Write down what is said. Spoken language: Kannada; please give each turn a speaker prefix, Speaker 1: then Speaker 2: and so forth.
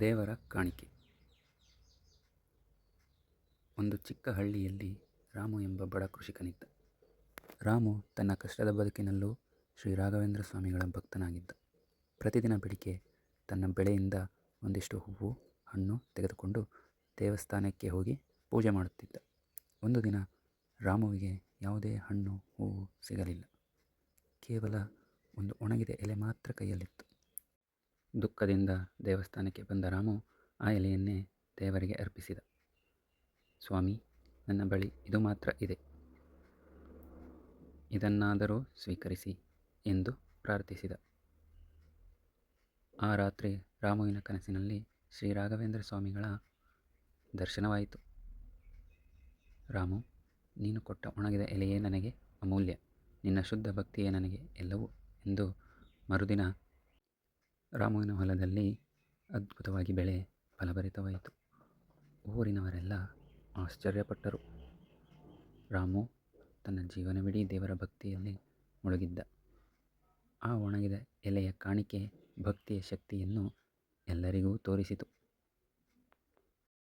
Speaker 1: ದೇವರ ಕಾಣಿಕೆ. ಒಂದು ಚಿಕ್ಕ ಹಳ್ಳಿಯಲ್ಲಿ ರಾಮು ಎಂಬ ಬಡ ಕೃಷಿಕನಿದ್ದ. ರಾಮು ತನ್ನ ಕಷ್ಟದ ಬದುಕಿನಲ್ಲೂ ಶ್ರೀ ರಾಘವೇಂದ್ರ ಸ್ವಾಮಿಗಳ ಭಕ್ತನಾಗಿದ್ದ. ಪ್ರತಿದಿನ ಬೆಳಿಗ್ಗೆ ತನ್ನ ಬೆಳೆಯಿಂದ ಒಂದಿಷ್ಟು ಹೂವು ಹಣ್ಣು ತೆಗೆದುಕೊಂಡು ದೇವಸ್ಥಾನಕ್ಕೆ ಹೋಗಿ ಪೂಜೆ ಮಾಡುತ್ತಿದ್ದ. ಒಂದು ದಿನ ರಾಮುವಿಗೆ ಯಾವುದೇ ಹಣ್ಣು ಹೂವು ಸಿಗಲಿಲ್ಲ. ಕೇವಲ ಒಂದು ಒಣಗಿದ ಎಲೆ ಮಾತ್ರ ಕೈಯಲ್ಲಿತ್ತು. ದುಃಖದಿಂದ ದೇವಸ್ಥಾನಕ್ಕೆ ಬಂದ ರಾಮು ಆ ಎಲೆಯನ್ನೇ ದೇವರಿಗೆ ಅರ್ಪಿಸಿದ. ಸ್ವಾಮಿ, ನನ್ನ ಬಳಿ ಇದು ಮಾತ್ರ ಇದೆ, ಇದನ್ನಾದರೂ ಸ್ವೀಕರಿಸಿ ಎಂದು ಪ್ರಾರ್ಥಿಸಿದ. ಆ ರಾತ್ರಿ ರಾಮುವಿನ ಕನಸಿನಲ್ಲಿ ಶ್ರೀ ರಾಘವೇಂದ್ರ ಸ್ವಾಮಿಗಳ ದರ್ಶನವಾಯಿತು. ರಾಮು, ನೀನು ಕೊಟ್ಟ ಒಣಗಿದ ಎಲೆಯೇ ನನಗೆ ಅಮೂಲ್ಯ, ನಿನ್ನ ಶುದ್ಧ ಭಕ್ತಿಯೇ ನನಗೆ ಎಲ್ಲವೂ ಎಂದು. ಮರುದಿನ ರಾಮುವಿನ ಹೊಲದಲ್ಲಿ ಅದ್ಭುತವಾಗಿ ಬೆಳೆ ಫಲಭರಿತವಾಯಿತು. ಊರಿನವರೆಲ್ಲ ಆಶ್ಚರ್ಯಪಟ್ಟರು. ರಾಮು ತನ್ನ ಜೀವನವಿಡೀ ದೇವರ ಭಕ್ತಿಯಲ್ಲಿ ಮುಳುಗಿದ್ದ. ಆ ಒಣಗಿದ ಎಲೆಯ ಕಾಣಿಕೆ ಭಕ್ತಿಯ ಶಕ್ತಿಯನ್ನು ಎಲ್ಲರಿಗೂ ತೋರಿಸಿತು.